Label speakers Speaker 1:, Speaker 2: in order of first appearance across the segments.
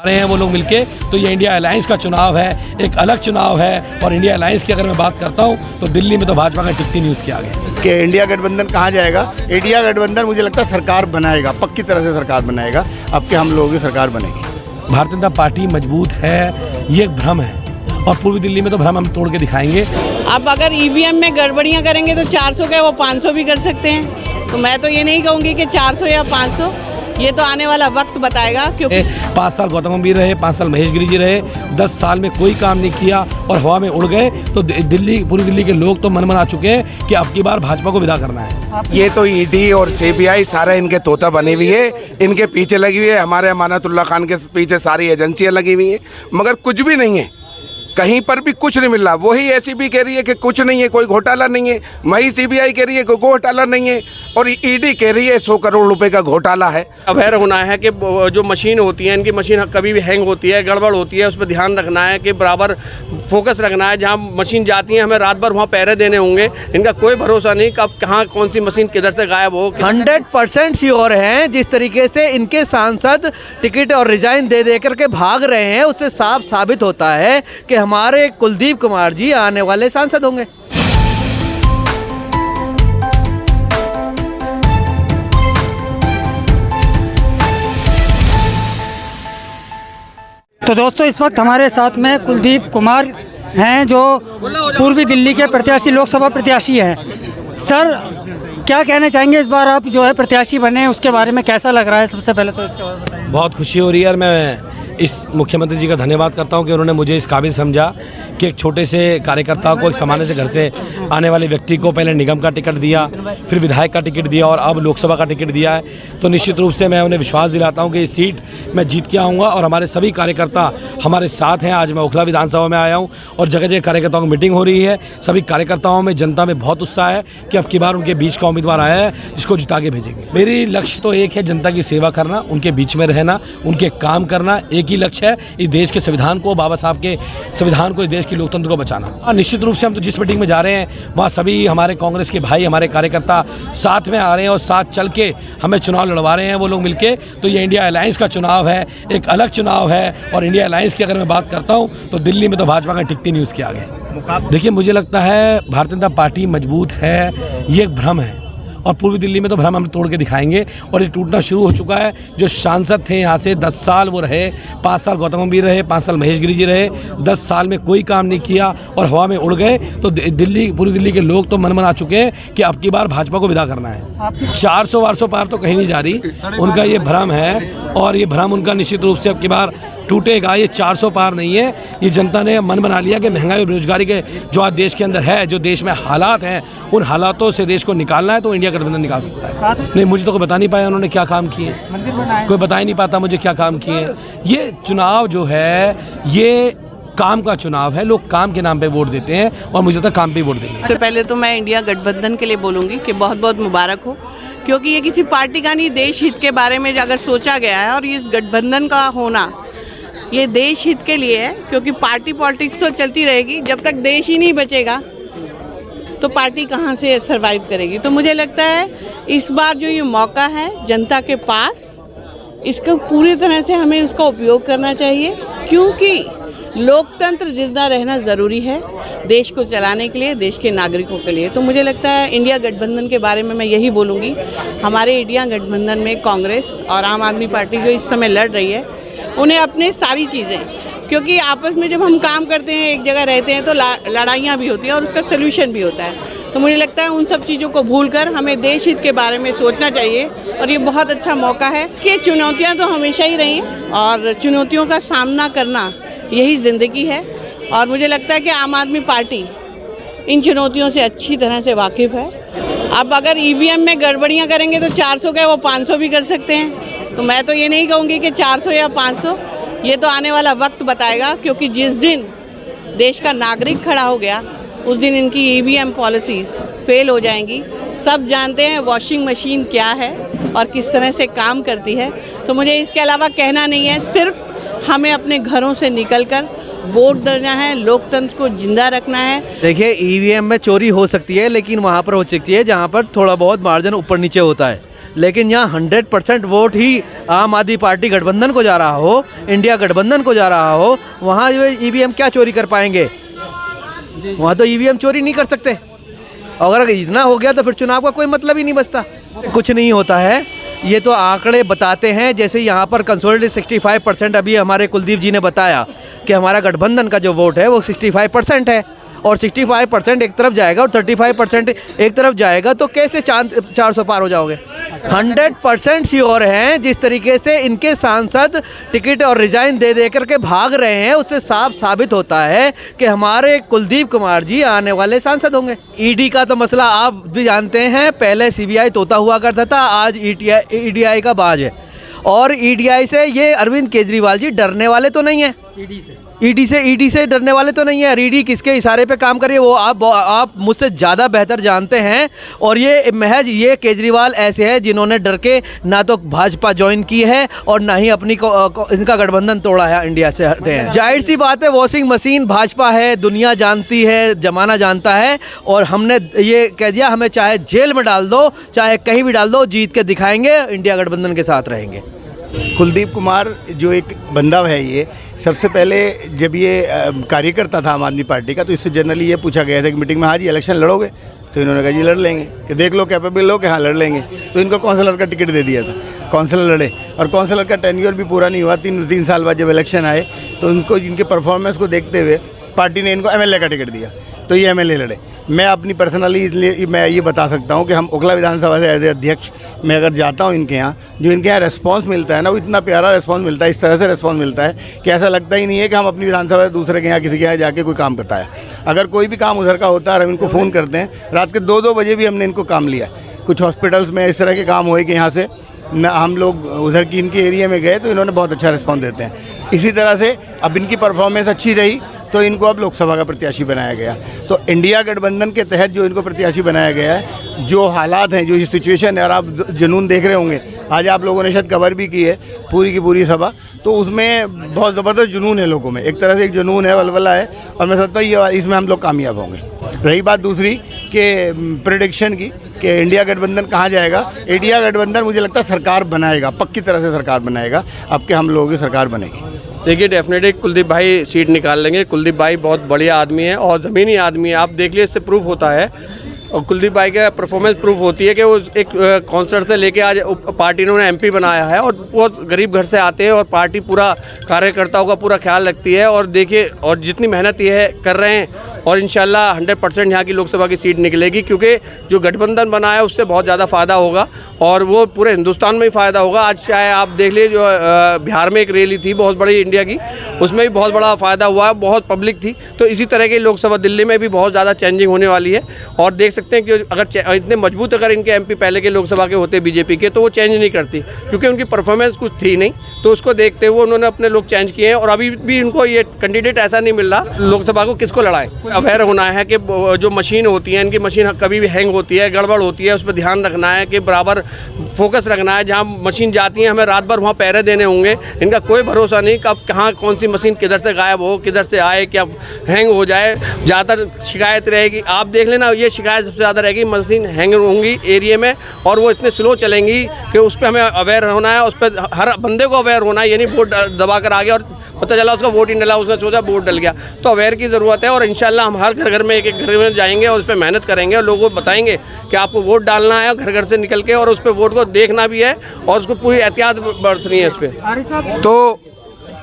Speaker 1: रहे हैं वो लोग मिलके। तो ये इंडिया अलायंस का चुनाव है, एक अलग चुनाव है। और इंडिया अलायंस की अगर मैं बात करता हूँ तो दिल्ली में तो भाजपा का टिकती नहीं उसके आगे।
Speaker 2: कि इंडिया गठबंधन कहाँ जाएगा? इंडिया गठबंधन मुझे लगता है सरकार बनाएगा, पक्की तरह से सरकार बनाएगा। अब के हम लोगों की सरकार बनेगी।
Speaker 1: भारतीय जनता पार्टी मजबूत है, ये एक भ्रम है, और पूर्वी दिल्ली में तो भ्रम हम तोड़ के दिखाएंगे।
Speaker 3: अब अगर ईवीएम में गड़बड़ियां करेंगे तो 400 का वो 500 भी कर सकते हैं। तो मैं तो ये नहीं कहूँगी कि 400 या 500, ये तो आने वाला वक्त बताएगा। क्योंकि
Speaker 1: 5 साल गौतम गंभीर रहे, 5 साल महेश गिरी जी रहे, 10 साल में कोई काम नहीं किया और हवा में उड़ गए। तो दिल्ली, पूरी दिल्ली के लोग तो मन बना चुके हैं कि अब की बार भाजपा को विदा करना है।
Speaker 4: ये तो ईडी और सीबीआई सारा इनके तोता बनी हुई है, इनके पीछे लगी हुई है। हमारे अमानतुल्लाह खान के पीछे सारी एजेंसियां लगी हुई हैं, मगर कुछ भी नहीं है, कहीं पर भी कुछ नहीं मिल रहा। वही एसीबी कह रही है कि कुछ नहीं है, कोई घोटाला नहीं है। वही सीबीआई कह रही है कोई घोटाला नहीं है, और ईडी कह रही है 100 करोड़ रुपए का घोटाला है।
Speaker 5: अवेयर होना है कि जो मशीन होती है, इनकी मशीन कभी भी हैंग होती है, गड़बड़ होती है, उस पर ध्यान रखना है कि बराबर फोकस रखना है। जहाँ मशीन जाती है हमें रात भर वहाँ पहरे देने होंगे। इनका कोई भरोसा नहीं कब कहाँ कौन सी मशीन किधर से गायब हो।
Speaker 6: 100% श्योर हैं। जिस तरीके से इनके सांसद टिकट और रिजाइन दे दे करके भाग रहे हैं, उससे साफ साबित होता है कि हमारे कुलदीप कुमार जी आने वाले सांसद होंगे।
Speaker 7: तो दोस्तों, इस वक्त हमारे साथ में कुलदीप कुमार हैं, जो पूर्वी दिल्ली के प्रत्याशी, लोकसभा प्रत्याशी हैं। सर, क्या कहना चाहेंगे? इस बार आप जो है प्रत्याशी बने, उसके बारे में कैसा लग रहा है? सबसे पहले तो इसके बारे में बताइए।
Speaker 1: बहुत खुशी हो रही है, और मैं इस मुख्यमंत्री जी का धन्यवाद करता हूं कि उन्होंने मुझे इस काबिल समझा कि एक छोटे से कार्यकर्ता को, एक सामान्य से घर से आने वाले व्यक्ति को पहले निगम का टिकट दिया, फिर विधायक का टिकट दिया और अब लोकसभा का टिकट दिया है। तो निश्चित रूप से मैं उन्हें विश्वास दिलाता हूं कि इस सीट मैं जीत के आऊँगा, और हमारे सभी कार्यकर्ता हमारे साथ हैं। आज मैं ओखला विधानसभा में आया हूँ और जगह जगह कार्यकर्ताओं की मीटिंग हो रही है। सभी कार्यकर्ताओं में, जनता में बहुत उत्साह है कि अब की बार उनके बीच का उम्मीदवार आया है जिसको जिता के भेजेंगे। मेरी लक्ष्य तो एक है, जनता की सेवा करना, उनके बीच में रहना, उनके काम करना। एक ही लक्ष्य है, इस देश के संविधान को, बाबा साहब के संविधान को, इस देश के लोकतंत्र को बचाना। और निश्चित रूप से हम तो जिस मीटिंग में जा रहे हैं वहाँ सभी हमारे कांग्रेस के भाई, हमारे कार्यकर्ता साथ में आ रहे हैं और साथ चल के हमें चुनाव लड़वा रहे हैं वो लोग मिलके। तो ये इंडिया अलायंस का चुनाव है, एक अलग चुनाव है। और इंडिया अलायंस की अगर मैं बात करता हूँ तो दिल्ली में तो भाजपा का टिकती नहीं उसके आगे। देखिए, मुझे लगता है भारतीय जनता पार्टी मजबूत है, ये एक भ्रम है, और पूर्वी दिल्ली में तो भ्रम हम तोड़ के दिखाएंगे। और ये टूटना शुरू हो चुका है। जो सांसद थे यहाँ से 10 साल वो रहे, 5 साल गौतम गंभीर रहे, 5 साल महेश गिरी जी रहे, 10 साल में कोई काम नहीं किया और हवा में उड़ गए। तो दिल्ली, पूरी दिल्ली के लोग तो मन बना चुके हैं कि अब की बार भाजपा को विदा करना है। 400 पार तो कहीं नहीं जा रही, उनका ये भ्रम है, और ये भ्रम उनका निश्चित रूप से अब की बार टूटेगा। ये 400 पार नहीं है। ये जनता ने मन बना लिया कि महंगाई और बेरोजगारी के जो आज देश के अंदर है, जो देश में हालात हैं, उन हालातों से देश को निकालना है तो इंडिया गठबंधन निकाल सकता है। नहीं, मुझे तो कोई बता नहीं पाया उन्होंने क्या काम किए, कोई बता ही नहीं पाता मुझे क्या काम किए। ये चुनाव जो है, ये काम का चुनाव है। लोग काम के नाम पे वोट देते हैं, और मुझे तो काम पे वोट देंगे।
Speaker 3: सबसे पहले तो मैं इंडिया गठबंधन के लिए बोलूँगी कि बहुत बहुत मुबारक हो, क्योंकि ये किसी पार्टी का नहीं, देश हित के बारे में अगर सोचा गया है, और इस गठबंधन का होना ये देश हित के लिए है। क्योंकि पार्टी पॉलिटिक्स तो चलती रहेगी, जब तक देश ही नहीं बचेगा तो पार्टी कहाँ से सरवाइव करेगी। तो मुझे लगता है इस बार जो ये मौका है जनता के पास, इसका पूरी तरह से हमें उसका उपयोग करना चाहिए, क्योंकि लोकतंत्र जिंदा रहना ज़रूरी है देश को चलाने के लिए, देश के नागरिकों के लिए। तो मुझे लगता है इंडिया गठबंधन के बारे में मैं यही बोलूँगी। हमारे इंडिया गठबंधन में कांग्रेस और आम आदमी पार्टी जो इस समय लड़ रही है, उन्हें अपने सारी चीज़ें, क्योंकि आपस में जब हम काम करते हैं, एक जगह रहते हैं, तो लड़ाइयाँ भी होती हैं और उसका सलूशन भी होता है। तो मुझे लगता है उन सब चीज़ों को भूलकर हमें देश हित के बारे में सोचना चाहिए, और ये बहुत अच्छा मौका है कि चुनौतियाँ तो हमेशा ही रही हैं, और चुनौतियों का सामना करना यही ज़िंदगी है। और मुझे लगता है कि आम आदमी पार्टी इन चुनौतियों से अच्छी तरह से वाकिफ़ है। अब अगर ईवीएम में गड़बड़ियाँ करेंगे तो 400 का वो 500 भी कर सकते हैं। तो मैं तो ये नहीं कहूँगी कि 400 या 500, ये तो आने वाला वक्त बताएगा। क्योंकि जिस दिन देश का नागरिक खड़ा हो गया, उस दिन इनकी ईवीएम पॉलिसीज़ फेल हो जाएंगी। सब जानते हैं वॉशिंग मशीन क्या है और किस तरह से काम करती है। तो मुझे इसके अलावा कहना नहीं है, सिर्फ हमें अपने घरों से निकलकर वोट देना है, लोकतंत्र को जिंदा रखना है।
Speaker 6: देखिए ईवीएम में चोरी हो सकती है, लेकिन वहाँ पर हो सकती है जहाँ पर थोड़ा बहुत मार्जिन ऊपर नीचे होता है, लेकिन यहाँ 100% वोट ही आम आदमी पार्टी गठबंधन को जा रहा हो, इंडिया गठबंधन को जा रहा हो, वहाँ जो ईवीएम क्या चोरी कर पाएंगे? वहाँ तो ईवीएम चोरी नहीं कर सकते। अगर इतना हो गया तो फिर चुनाव का कोई मतलब ही नहीं बचता। कुछ नहीं होता है, ये तो आंकड़े बताते हैं। जैसे यहाँ पर कंसोलिडेटेड 65% अभी हमारे कुलदीप जी ने बताया कि हमारा गठबंधन का जो वोट है वो 65% है, और 65% एक तरफ जाएगा और 35% एक तरफ जाएगा, तो कैसे 400 पार हो जाओगे? 100% श्योर हैं। जिस तरीके से इनके सांसद टिकट और रिजाइन दे दे करके भाग रहे हैं, उससे साफ साबित होता है कि हमारे कुलदीप कुमार जी आने वाले सांसद होंगे। ईडी का तो मसला आप भी जानते हैं, पहले सीबीआई तोता हुआ करता था, आज ईडीआई का बाज है। और ईडीआई से ये अरविंद केजरीवाल जी डरने वाले तो नहीं है, ईडी से डरने वाले तो नहीं है। ईडी किसके इशारे पे काम करिए वो आप मुझसे ज़्यादा बेहतर जानते हैं। और ये महज ये केजरीवाल ऐसे हैं जिन्होंने डर के ना तो भाजपा ज्वाइन की है और ना ही अपनी इनका गठबंधन तोड़ा है, इंडिया से हटे हैं। जाहिर सी बात है, वॉशिंग मशीन भाजपा है, दुनिया जानती है, जमाना जानता है, और हमने ये कह दिया हमें चाहे जेल में डाल दो, चाहे कहीं भी डाल दो, जीत के दिखाएंगे, इंडिया गठबंधन के साथ रहेंगे।
Speaker 2: कुलदीप कुमार जो एक बंदा है, ये सबसे पहले जब ये कार्यकर्ता था आम आदमी पार्टी का, तो इससे जनरली ये पूछा गया था कि मीटिंग में, हाँ जी इलेक्शन लड़ोगे? तो इन्होंने कहा जी लड़ लेंगे, कि देख लो कैपेबल हो कि हाँ लड़ लेंगे। तो इनको काउंसलर का टिकट दे दिया था, काउंसलर लड़े, और काउंसलर का टेन्योर भी पूरा नहीं हुआ। तीन साल बाद जब इलेक्शन आए तो इनको इनके परफॉर्मेंस को देखते हुए पार्टी ने इनको एमएलए का टिकट दिया, तो ये एमएलए लड़े। मैं अपनी पर्सनली इसलिए मैं ये बता सकता हूँ कि हम ओखला विधानसभा से एज ए अध्यक्ष मैं अगर जाता हूँ इनके यहाँ, जो इनके यहाँ रिस्पांस मिलता है ना, वो इतना प्यारा रिस्पांस मिलता है, इस तरह से रिस्पांस मिलता है कि ऐसा लगता ही नहीं है कि हम अपनी विधानसभा से दूसरे के यहाँ किसी के यहाँ जाके कोई काम करता है। अगर कोई भी काम उधर का होता है, हम इनको फ़ोन करते हैं, रात के 2-2 बजे भी हमने इनको काम लिया। कुछ हॉस्पिटल्स में इस तरह के काम हुए कि यहाँ से हम लोग उधर की इनके एरिया में गए तो इन्होंने बहुत अच्छा रिस्पॉन्स देते हैं। इसी तरह से अब इनकी परफॉर्मेंस अच्छी रही तो इनको अब लोकसभा का प्रत्याशी बनाया गया। तो इंडिया गठबंधन के तहत जो इनको प्रत्याशी बनाया गया है, जो हालात हैं, जो ये सिचुएशन है, और आप जुनून देख रहे होंगे, आज आप लोगों ने शायद कवर भी की है पूरी की पूरी सभा, तो उसमें बहुत ज़बरदस्त जुनून है लोगों में, एक तरह से एक जुनून है, वलवला है, और मैं समझता हूँ ये इसमें हम लोग कामयाब होंगे। रही बात दूसरी कि प्रेडिक्शन की कि इंडिया गठबंधन कहाँ जाएगा, इंडिया गठबंधन मुझे लगता है सरकार बनाएगा, पक्की तरह से सरकार बनाएगा, अब के हम लोगों की सरकार बनेगी।
Speaker 5: देखिए डेफिनेटली कुलदीप भाई सीट निकाल लेंगे। कुलदीप भाई बहुत बढ़िया आदमी है और ज़मीनी आदमी है, आप देख लीजिए, इससे प्रूफ होता है। और कुलदीप भाई का परफॉर्मेंस प्रूफ होती है कि वो एक काउंसलर से लेके आज पार्टी ने उन्हें एमपी बनाया है, और बहुत गरीब घर से आते हैं, और पार्टी पूरा कार्यकर्ताओं का पूरा ख्याल रखती है। और देखिए, और जितनी मेहनत ये कर रहे हैं, और इंशाल्लाह 100% यहाँ की लोकसभा की सीट निकलेगी, क्योंकि जो गठबंधन बना है उससे बहुत ज़्यादा फ़ायदा होगा, और वो पूरे हिंदुस्तान में ही फ़ायदा होगा। आज चाहे आप देख लीजिए, जो बिहार में एक रैली थी बहुत बड़ी इंडिया की, उसमें भी बहुत बड़ा फ़ायदा हुआ है, बहुत पब्लिक थी। तो इसी तरह की लोकसभा दिल्ली में भी बहुत ज़्यादा चेंजिंग होने वाली है। और देख सकते हैं कि अगर इतने मजबूत अगर इनके एमपी पहले के लोकसभा के होते बीजेपी के, तो वो चेंज नहीं करती, क्योंकि उनकी परफॉर्मेंस कुछ थी नहीं। तो उसको देखते हुए उन्होंने अपने लोग चेंज किए हैं, और अभी भी इनको ये कैंडिडेट ऐसा नहीं मिल रहा लोकसभा को किसको लड़ाए। अवेयर होना है कि जो मशीन होती है, इनकी मशीन कभी भी हैंग होती है, गड़बड़ होती है, उस पर ध्यान रखना है कि बराबर फोकस रखना है। जहाँ मशीन जाती है, हमें रात भर वहाँ पहरे देने होंगे। इनका कोई भरोसा नहीं कब कहाँ कौन सी मशीन किधर से गायब हो, किधर से आए, क्या हैंग हो जाए। ज़्यादातर शिकायत रहेगी, आप देख लेना, ये शिकायत सबसे ज़्यादा रहेगी, मशीन हैंग होंगी एरिया में, और वो इतने स्लो चलेंगी कि उस पर हमें अवेयर होना है। उस पर हर बंदे को अवेयर होना है, ये नहीं वोट दबा कर आ गया और पता चला उसका वोट ही डला, उसने सोचा वोट डल गया। तो अवेयर की ज़रूरत है, और इंशाल्लाह हम हर घर में एक घर में जाएंगे और उस पर मेहनत करेंगे, और लोगों को बताएंगे कि आपको वोट डालना है, घर घर से निकल के, और उस पर वोट को देखना भी है, और उसको पूरी एहतियात बरतनी है इस पर।
Speaker 4: तो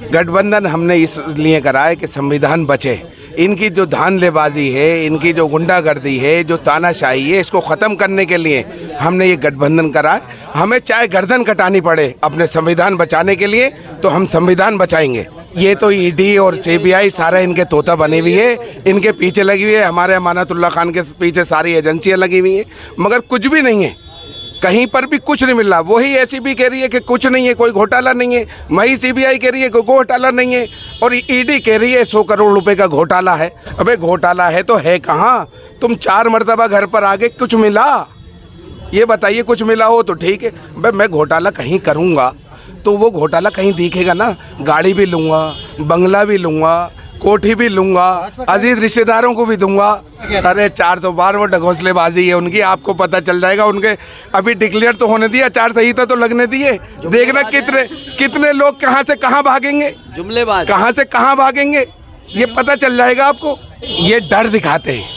Speaker 4: गठबंधन हमने इसलिए करा है कि संविधान बचे। इनकी जो धांधलेबाजी है, इनकी जो गुंडागर्दी है, जो तानाशाही है, इसको ख़त्म करने के लिए हमने ये गठबंधन करा है। हमें चाहे गर्दन कटानी पड़े अपने संविधान बचाने के लिए, तो हम संविधान बचाएंगे। ये तो ईडी और सीबीआई सारा इनके तोता बनी हुई है, इनके पीछे लगी हुई है, हमारे अमानतुल्ला खान के पीछे सारी एजेंसियाँ लगी हुई हैं, मगर कुछ भी नहीं है, कहीं पर भी कुछ नहीं मिल रहा। वही एसीबी कह रही है कि कुछ नहीं है, कोई घोटाला नहीं है, वही सीबीआई कह रही है कोई घोटाला नहीं है, और ईडी कह रही है 100 करोड़ रुपए का घोटाला है। अबे घोटाला है तो है कहाँ? तुम 4 मरतबा घर पर आगे कुछ मिला? ये बताइए, कुछ मिला हो तो ठीक है। भाई मैं घोटाला कहीं करूँगा तो वो घोटाला कहीं दिखेगा ना, गाड़ी भी लूँगा, बंगला भी लूँगा, कोठी भी लूंगा, अजीज रिश्तेदारों को भी दूंगा। अरे 4 तो बार वो ढकोसलेबाजी है उनकी, आपको पता चल जाएगा। उनके अभी डिक्लेयर तो होने दिया, आचार संहिता तो लगने दिए। देखना कितने लोग कहाँ से कहाँ भागेंगे,
Speaker 6: जुमलेबाज
Speaker 4: कहाँ से कहाँ भागेंगे, ये पता चल जाएगा आपको। ये डर दिखाते हैं,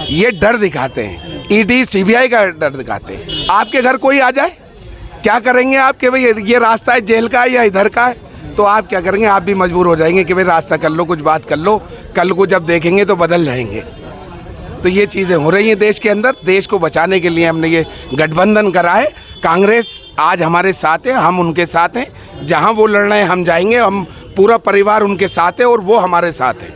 Speaker 4: ये डर दिखाते हैं, ईडी सीबीआई का डर दिखाते हैं। आपके घर कोई आ जाए, क्या करेंगे आप कि भाई ये रास्ता है जेल का है या इधर का है, तो आप क्या करेंगे? आप भी मजबूर हो जाएंगे कि भाई रास्ता कर लो, कुछ बात कर लो, कल को जब देखेंगे तो बदल जाएंगे। तो ये चीज़ें हो रही हैं देश के अंदर। देश को बचाने के लिए हमने ये गठबंधन करा है। कांग्रेस आज हमारे साथ है, हम उनके साथ हैं। जहां वो लड़ रहे हैं हम जाएंगे, हम पूरा परिवार उनके साथ है और वो हमारे साथ है।